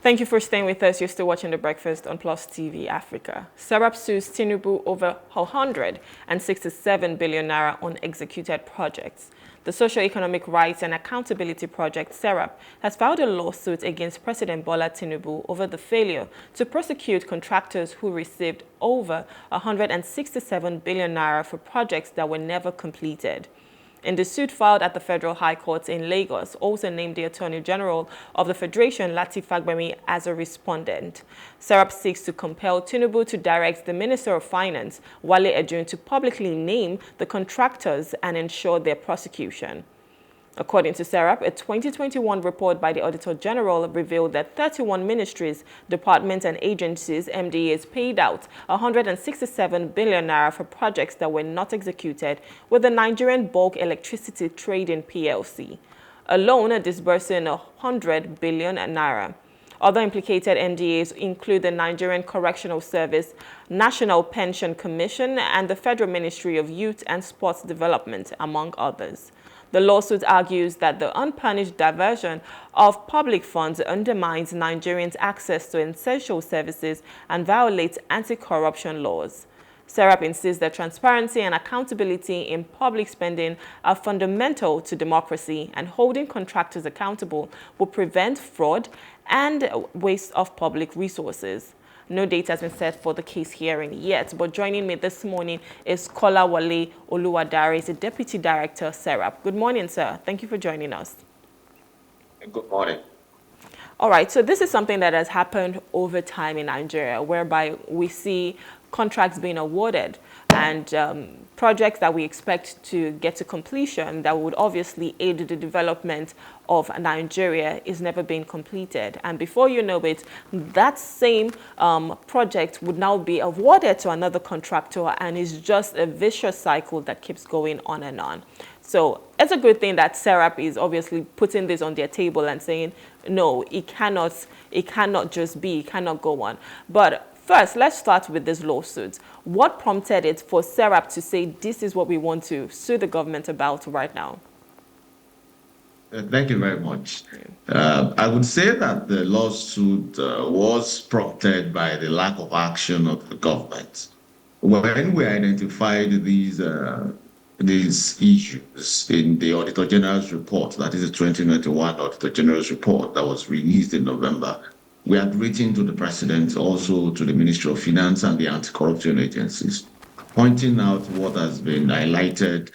Thank you for staying with us. You're still watching The Breakfast on Plus TV Africa. SERAP sues Tinubu over 167 billion naira on executed projects. The Socio-Economic Rights and Accountability Project, SERAP, has filed a lawsuit against President Bola Tinubu over the failure to prosecute contractors who received over 167 billion naira for projects that were never completed. In the suit filed at the Federal High Court in Lagos, also named the Attorney General of the Federation, Lateef Fagbemi, as a respondent. SERAP seeks to compel Tinubu to direct the Minister of Finance, Wale Edun, to publicly name the contractors and ensure their prosecution. According to SERAP, a 2021 report by the Auditor General revealed that 31 ministries, departments and agencies, MDAs, paid out 167 billion naira for projects that were not executed with the Nigerian Bulk Electricity Trading PLC, alone disbursing 100 billion naira. Other implicated NDAs include the Nigerian Correctional Service, National Pension Commission, and the Federal Ministry of Youth and Sports Development, among others. The lawsuit argues that the unpunished diversion of public funds undermines Nigerians' access to essential services and violates anti-corruption laws. SERAP insists that transparency and accountability in public spending are fundamental to democracy, and holding contractors accountable will prevent fraud and waste of public resources. No date has been set for the case hearing yet, but joining me this morning is Kolawole Oluwadare, the Deputy Director, SERAP. Good morning, sir. Thank you for joining us. Good morning. All right, so this is something that has happened over time in Nigeria, whereby we see contracts being awarded and projects that we expect to get to completion that would obviously aid the development of Nigeria is never being completed. And before you know it, that same project would now be awarded to another contractor, and it's just a vicious cycle that keeps going on and on. So it's a good thing that SERAP is obviously putting this on their table and saying, no, it cannot just be, it cannot go on. But first, let's start with this lawsuit. What prompted it for SERAP to say this is what we want to sue the government about right now? Thank you very much. I would say that the lawsuit was prompted by the lack of action of the government. When we identified these issues in the Auditor General's report, that is the 2021 Auditor General's report that was released in November, we had written to the President, also to the Ministry of Finance and the anti-corruption agencies, pointing out what has been highlighted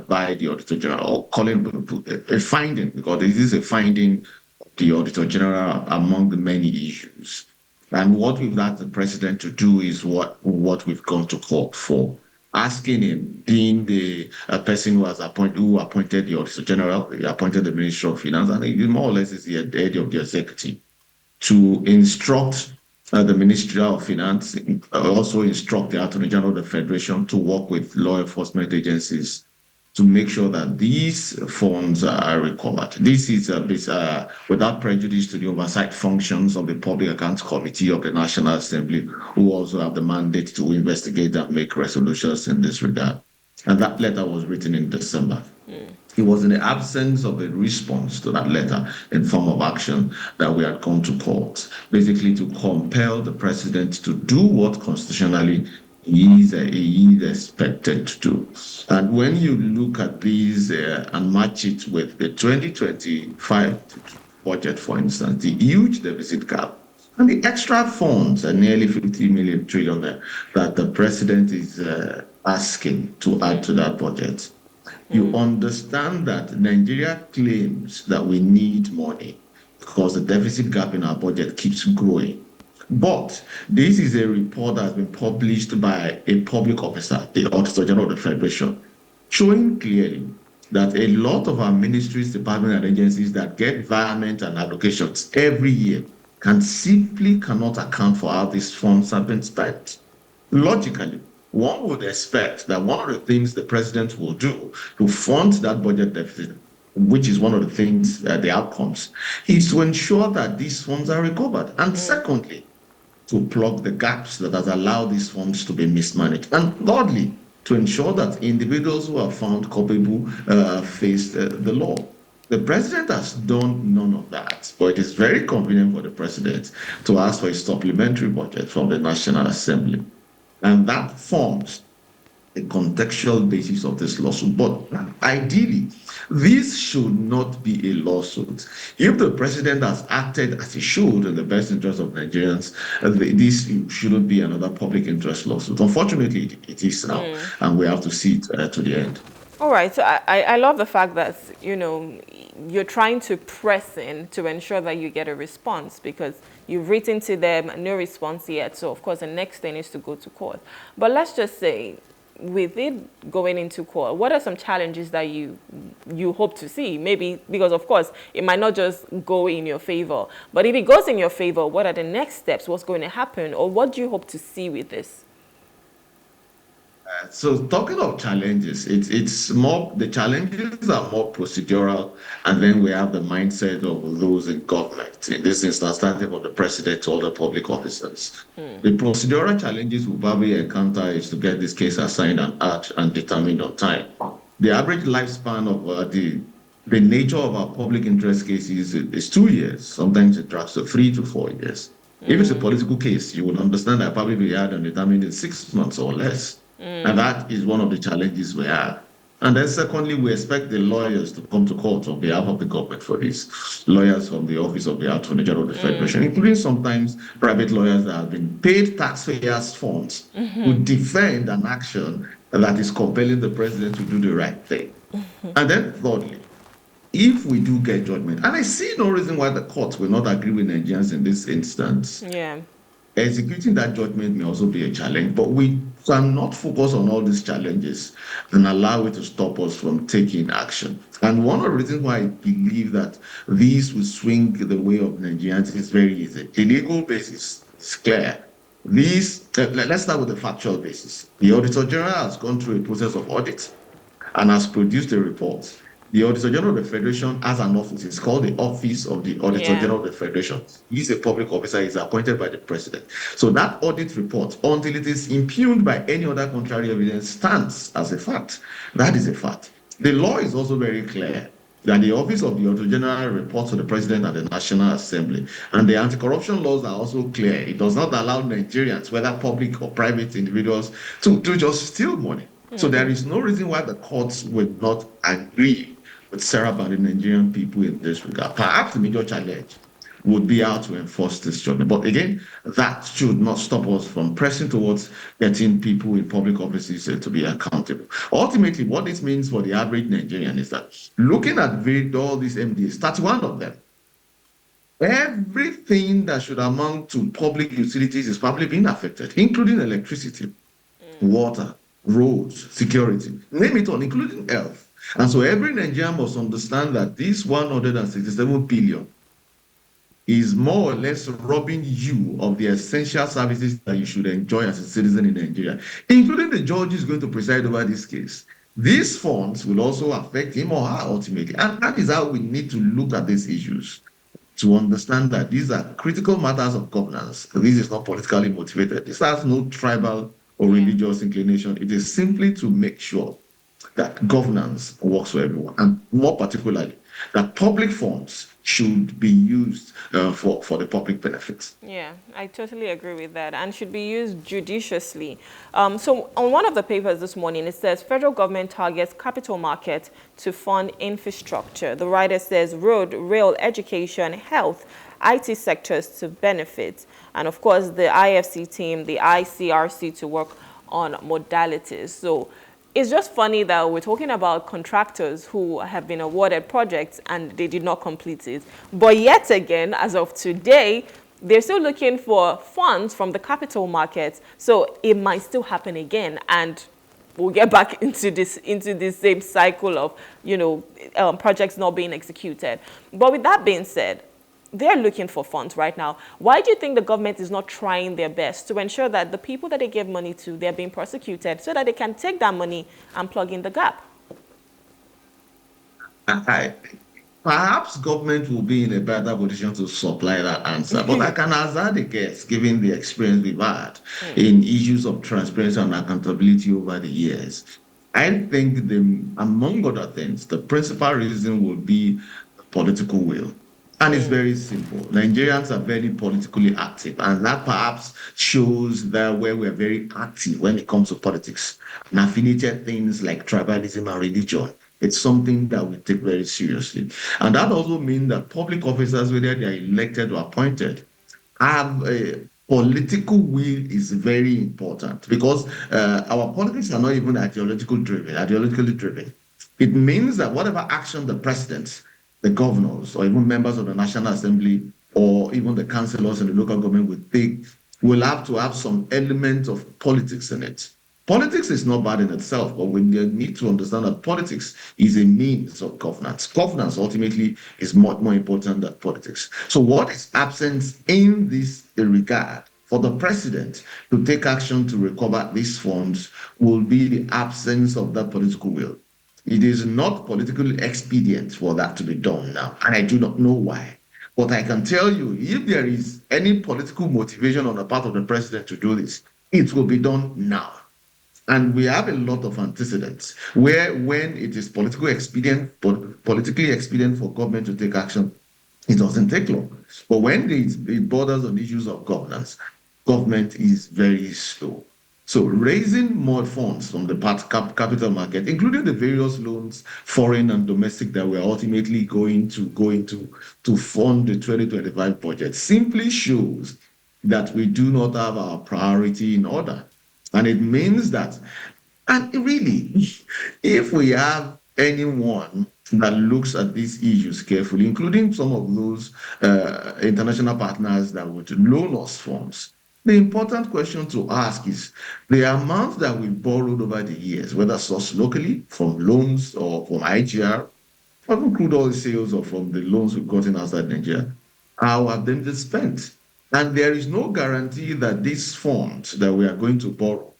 by the Auditor General, calling a finding, because this is a finding of the Auditor General among the many issues. And what we've asked the President to do is what we've gone to court for, asking him, being the person who appointed the Auditor General, he appointed the Ministry of Finance, and he more or less is the head of the executive, to instruct the Ministry of Finance, also instruct the Attorney General of the Federation to work with law enforcement agencies to make sure that these funds are recovered. This is without prejudice to the oversight functions of the Public Accounts Committee of the National Assembly, who also have the mandate to investigate and make resolutions in this regard. And that letter was written in December. It was in the absence of a response to that letter in form of action that we had gone to court, basically to compel the President to do what constitutionally he is expected to do. And when you look at these and match it with the 2025 budget, for instance, the huge deficit gap, and the extra funds, nearly 50 trillion that the President is asking to add to that budget, you understand that Nigeria claims that we need money because the deficit gap in our budget keeps growing. But this is a report that has been published by a public officer, the Auditor General of the Federation, showing clearly that a lot of our ministries, departments, and agencies that get environment and allocations every year cannot account for how these funds have been spent. Logically, one would expect that one of the things the President will do to fund that budget deficit, which is one of the things, the outcomes, is to ensure that these funds are recovered. And secondly, to plug the gaps that has allowed these funds to be mismanaged. And thirdly, to ensure that individuals who are found culpable face the law. The president has done none of that, but it is very convenient for the president to ask for a supplementary budget from the National Assembly. And that forms the contextual basis of this lawsuit. But ideally, this should not be a lawsuit. If the president has acted as he should in the best interest of Nigerians, this shouldn't be another public interest lawsuit. Unfortunately, it is now, and we have to see it to the end. All right, so I love the fact that, you're trying to press in to ensure that you get a response, because you've written to them, no response yet. So, of course, the next thing is to go to court. But let's just say, with it going into court, what are some challenges that you hope to see? Maybe because, of course, it might not just go in your favor. But if it goes in your favor, what are the next steps? What's going to happen? Or what do you hope to see with this? So talking of challenges, it's more, the challenges are more procedural, and then we have the mindset of those in government. In this instance, starting from the president to all the public officers. The procedural challenges we probably encounter is to get this case assigned and act and determined on time. The average lifespan of the nature of our public interest cases is 2 years. Sometimes it drags to 3 to 4 years. If it's a political case, you would understand that probably be had and determined in 6 months or less. And that is one of the challenges we have. And then secondly, we expect the lawyers to come to court on behalf of the government for this. Lawyers from the Office of the Attorney General of the Federation, including sometimes private lawyers that have been paid taxpayers' funds to defend an action that is compelling the president to do the right thing. And then thirdly, if we do get judgment, and I see no reason why the courts will not agree with Nigerians in this instance. Yeah. Executing that judgment may also be a challenge, but we cannot focus on all these challenges and allow it to stop us from taking action. And one of the reasons why I believe that these will swing the way of Nigerians is very easy. The legal basis is clear. Let's start with the factual basis. The Auditor General has gone through a process of audit and has produced a report. The Auditor General of the Federation has an office. It's called the Office of the Auditor General of the Federation. He's a public officer. He's appointed by the president. So that audit report, until it is impugned by any other contrary evidence, stands as a fact. That is a fact. The law is also very clear that the Office of the Auditor General reports to the president and the National Assembly. And the anti-corruption laws are also clear. It does not allow Nigerians, whether public or private individuals, to just steal money. So there is no reason why the courts would not agree with SERAP and the Nigerian people in this regard. Perhaps the major challenge would be how to enforce this judgment. But again, that should not stop us from pressing towards getting people in public offices to be accountable. Ultimately, what this means for the average Nigerian is that looking at all these MDAs, 31 of them, everything that should amount to public utilities is probably being affected, including electricity, water, roads, security, name it all, including health. And so every Nigerian must understand that this 167 billion is more or less robbing you of the essential services that you should enjoy as a citizen in Nigeria, including the judge who's going to preside over this case. These funds will also affect him or her ultimately. And that is how we need to look at these issues, to understand that these are critical matters of governance. This is not politically motivated. This has no tribal or religious inclination. It is simply to make sure that governance works for everyone, and more particularly, that public funds should be used for the public benefits. Yeah, I totally agree with that, and should be used judiciously. So on one of the papers this morning, it says federal government targets capital market to fund infrastructure. The writer says road, rail, education, health, IT sectors to benefit, and of course the IFC team, the ICRC to work on modalities. So it's just funny that we're talking about contractors who have been awarded projects and they did not complete it. But yet again, as of today, they're still looking for funds from the capital markets. So it might still happen again. And we'll get back into this same cycle of, projects not being executed. But with that being said, they're looking for funds right now. Why do you think the government is not trying their best to ensure that the people that they give money to, they're being prosecuted so that they can take that money and plug in the gap? Perhaps government will be in a better position to supply that answer. But I can hazard a guess, given the experience we've had in issues of transparency and accountability over the years. I think among other things, the principal reason will be political will. And it's very simple. Nigerians are very politically active, and that perhaps shows that where we're very active when it comes to politics and affiliated things like tribalism and religion. It's something that we take very seriously. And that also means that public officers, whether they are elected or appointed, have a political will is very important because our politics are not even ideologically driven. It means that whatever action the president, the governors, or even members of the National Assembly, or even the councillors in the local government will take, will have to have some element of politics in it. Politics is not bad in itself, but we need to understand that politics is a means of governance. Governance ultimately is much more important than politics. So what is absent in this regard for the president to take action to recover these funds will be the absence of that political will. It is not politically expedient for that to be done now, and I do not know why. But I can tell you, if there is any political motivation on the part of the president to do this, it will be done now. And we have a lot of antecedents where when it is politically expedient for government to take action, it doesn't take long. But when it borders on issues of governance, government is very slow. So raising more funds from the capital market, including the various loans, foreign and domestic, that we're ultimately going to fund the 2025 budget, simply shows that we do not have our priority in order. And it means that, and really, if we have anyone that looks at these issues carefully, including some of those international partners that would loan us funds, the important question to ask is the amount that we borrowed over the years, whether sourced locally from loans or from IGR, or from crude oil sales or from the loans we've gotten outside Nigeria, how have they been spent? And there is no guarantee that these funds that we are going to borrow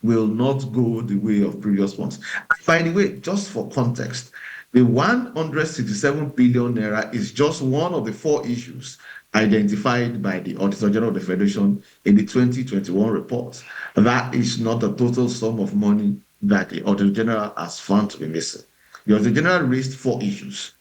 will not go the way of previous ones. And by the way, just for context, the 167 billion naira is just one of the 4 issues identified by the Auditor General of the Federation in the 2021 report. That is not the total sum of money that the Auditor General has found to be missing. The Auditor General raised 4 issues.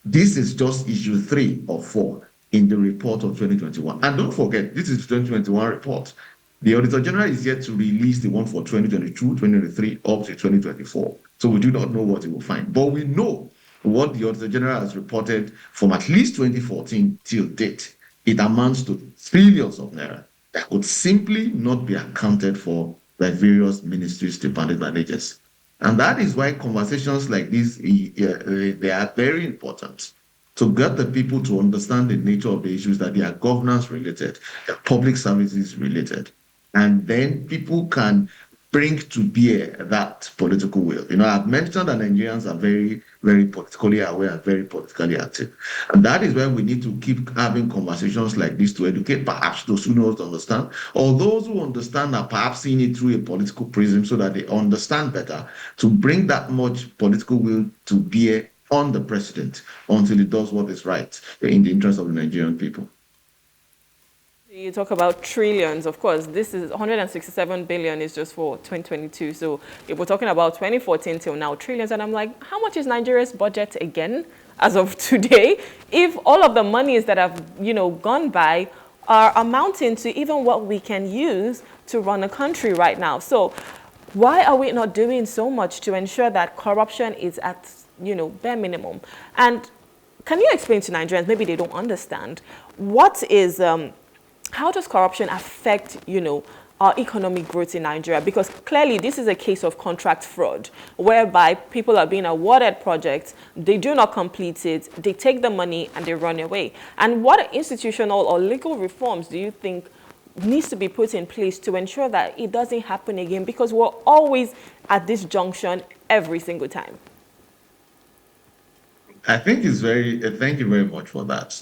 This is just issue 3 of 4 in the report of 2021. And don't forget, this is the 2021 report. The Auditor General is yet to release the one for 2022, 2023, up to 2024. So we do not know what he will find. But we know what the Auditor General has reported from at least 2014 till date. It amounts to trillions of naira that could simply not be accounted for by various ministries, departments, and agencies. And that is why conversations like this, they are very important, to get the people to understand the nature of the issues, that they are governance related, they are public services related. And then people can bring to bear that political will. I've mentioned that Nigerians are very, very politically aware and very politically active. And that is why we need to keep having conversations like this to educate perhaps those who don't understand, or those who understand are perhaps seeing it through a political prism so that they understand better, to bring that much political will to bear on the president until he does what is right in the interest of the Nigerian people. You talk about trillions. Of course, this is 167 billion is just for 2022. So if we're talking about 2014 till now, trillions, and I'm like, how much is Nigeria's budget again as of today? If all of the monies that have, gone by are amounting to even what we can use to run a country right now. So why are we not doing so much to ensure that corruption is at, bare minimum? And can you explain to Nigerians, maybe they don't understand, what is, how does corruption affect, our economic growth in Nigeria? Because clearly this is a case of contract fraud, whereby people are being awarded projects, they do not complete it, they take the money and they run away. And what institutional or legal reforms do you think needs to be put in place to ensure that it doesn't happen again? Because we're always at this junction every single time. I think it's thank you very much for that.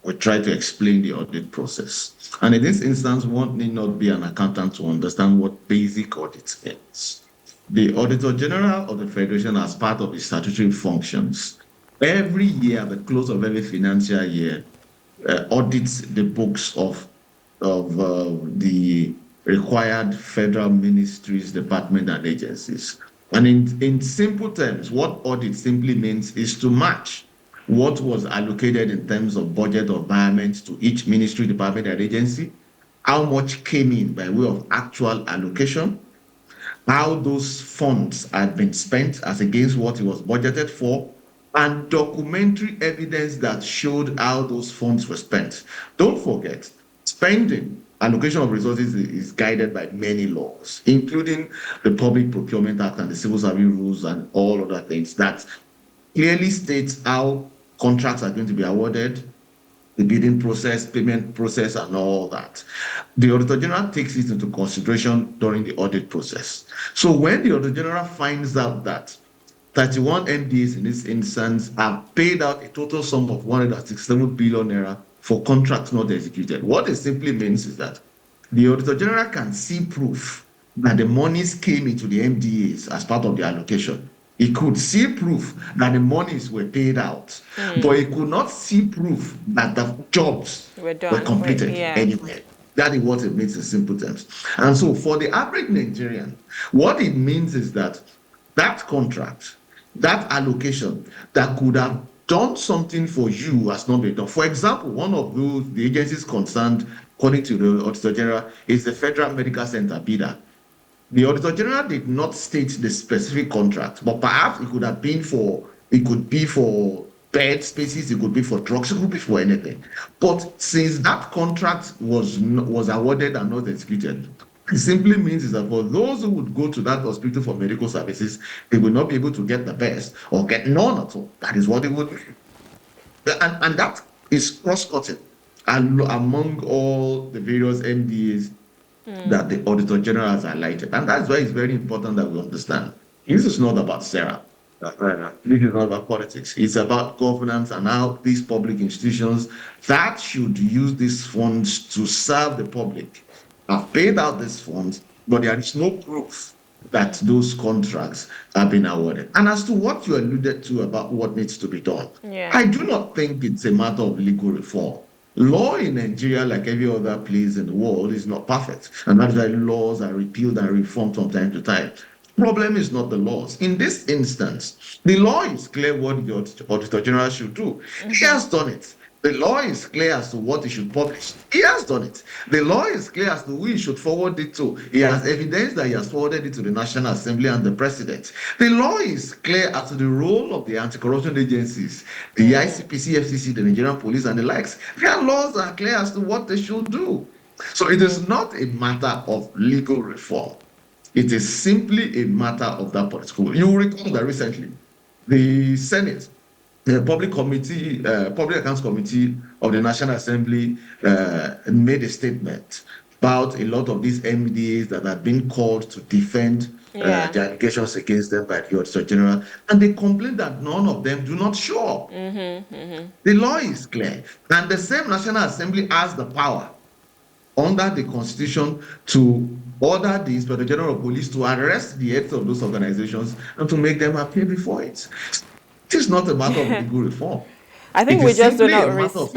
We try to explain the audit process. And in this instance, one need not be an accountant to understand what basic audit means. The Auditor General of the Federation, as part of his statutory functions, every year, at the close of every financial year, audits the books of the required federal ministries, departments, and agencies. And in simple terms, what audit simply means is to match what was allocated in terms of budget or environment to each ministry, department, and agency, how much came in by way of actual allocation, how those funds had been spent as against what it was budgeted for, and documentary evidence that showed how those funds were spent. Don't forget, spending, allocation of resources is guided by many laws, including the Public Procurement Act and the Civil Service Rules and all other things that clearly states how contracts are going to be awarded, the bidding process, payment process, and all that. The Auditor General takes it into consideration during the audit process. So when the Auditor General finds out that 31 MDs in this instance have paid out a total sum of 167 billion naira for contracts not executed, what it simply means is that the Auditor General can see proof that the monies came into the MDAs as part of the allocation. He could see proof that the monies were paid out, but he could not see proof that the jobs were completed anywhere. That is what it means in simple terms. And so for the average Nigerian, what it means is that that contract, that allocation that could have done something for you has not been done. For example, one of the agencies concerned, according to the Auditor General, is the Federal Medical Center, BIDA. The Auditor General did not state the specific contract, but perhaps it could have been it could be for bed spaces, it could be for drugs, it could be for anything. But since that contract was awarded and not executed, it simply means is that for those who would go to that hospital for medical services, they will not be able to get the best or get none at all. That is what it would mean. And that is cross-cutting among all the various MDAs that the Auditor General has highlighted. And that's why it's very important that we understand. This is not about SERAP. This is not about politics. It's about governance and how these public institutions that should use these funds to serve the public have paid out these funds, but there is no proof that those contracts have been awarded. And as to what you alluded to about what needs to be done, I do not think it's a matter of legal reform. Law in Nigeria, like every other place in the world, is not perfect. And that's why laws are repealed and reformed from time to time. Problem is not the laws. In this instance, the law is clear what the Auditor General should do. He has done it. The law is clear as to what he should publish. He has done it. The law is clear as to who he should forward it to. He has evidence that he has forwarded it to the National Assembly and the President. The law is clear as to the role of the anti-corruption agencies, the ICPC, FCC, the Nigerian police, and the likes. Their laws are clear as to what they should do. So it is not a matter of legal reform. It is simply a matter of that political will. You will recall that recently, the Senate, the Public Accounts Committee of the National Assembly made a statement about a lot of these MDAs that have been called to defend the allegations against them by the Auditor General, and they complained that none of them do not show up. The law is clear, and the same National Assembly has the power under the Constitution to order the Inspector General of Police to arrest the heads of those organizations and to make them appear before it. It is not a matter of legal reform. I think we just do not respect.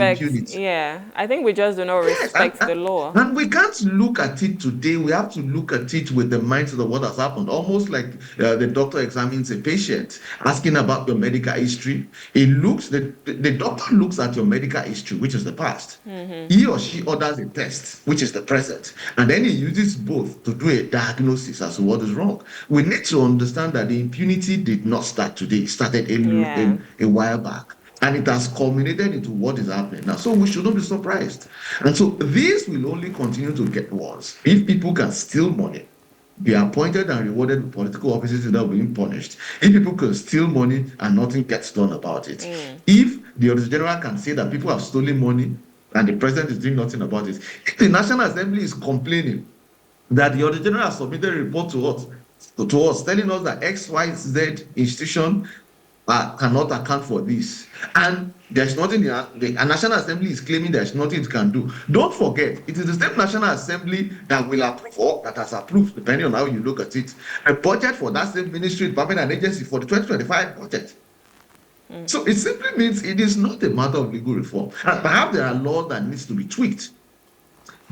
I think we just do not respect the law. And we can't look at it today. We have to look at it with the mindset of what has happened. Almost like the doctor examines a patient, asking about your medical history. The doctor looks at your medical history, which is the past. He or she orders a test, which is the present, and then he uses both to do a diagnosis as to what is wrong. We need to understand that the impunity did not start today. It started a while back. And it has culminated into what is happening now. So we shouldn't be surprised. And so this will only continue to get worse. If people can steal money, be appointed and rewarded with political offices without being punished. If people can steal money and nothing gets done about it. If the Auditor General can say that people have stolen money and the President is doing nothing about it. If the National Assembly is complaining that the Auditor General has submitted a report to us telling us that XYZ institution cannot account for this, and there's nothing the National Assembly is claiming there's nothing it can do. Don't forget, it is the same National Assembly that will approve, or that has approved, depending on how you look at it, a budget for that same ministry, department, and agency for the 2025 budget. So it simply means it is not a matter of legal reform. And perhaps there are laws that needs to be tweaked.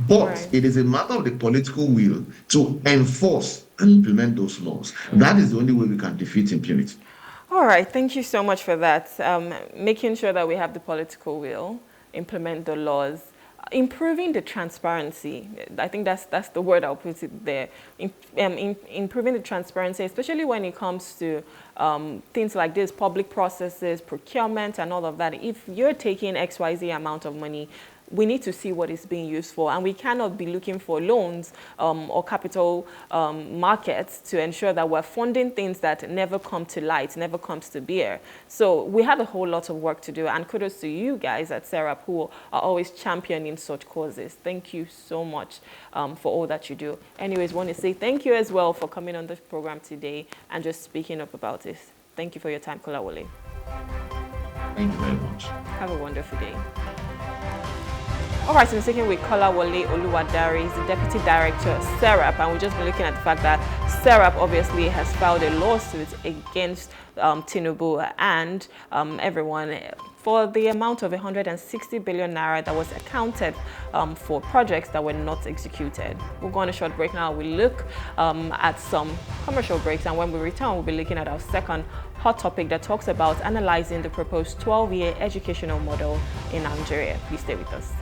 But it is a matter of the political will to enforce and implement those laws. That is the only way we can defeat impunity. All right, thank you so much for that. Making sure that we have the political will, implement the laws, improving the transparency. I think that's the word I'll put it there. Improving the transparency, especially when it comes to things like this, public processes, procurement, and all of that. If you're taking XYZ amount of money, we need to see what it's being used for, and we cannot be looking for loans or capital markets to ensure that we're funding things that never come to light, never comes to bear. So we have a whole lot of work to do, and kudos to you guys at SERAP who are always championing such causes. Thank you so much for all that you do. Anyways, want to say thank you as well for coming on the program today and just speaking up about this. Thank you for your time, Kolawole. Thank you very much. Have a wonderful day. All right, so I'm speaking with Kolawole Oluwadare. He's the Deputy Director of SERAP, and we've just been looking at the fact that SERAP obviously has filed a lawsuit against Tinubu and everyone for the amount of 160 billion naira that was accounted for projects that were not executed. We'll go on a short break now. We'll look at some commercial breaks, and when we return, we'll be looking at our second hot topic that talks about analyzing the proposed 12-year educational model in Nigeria. Please stay with us.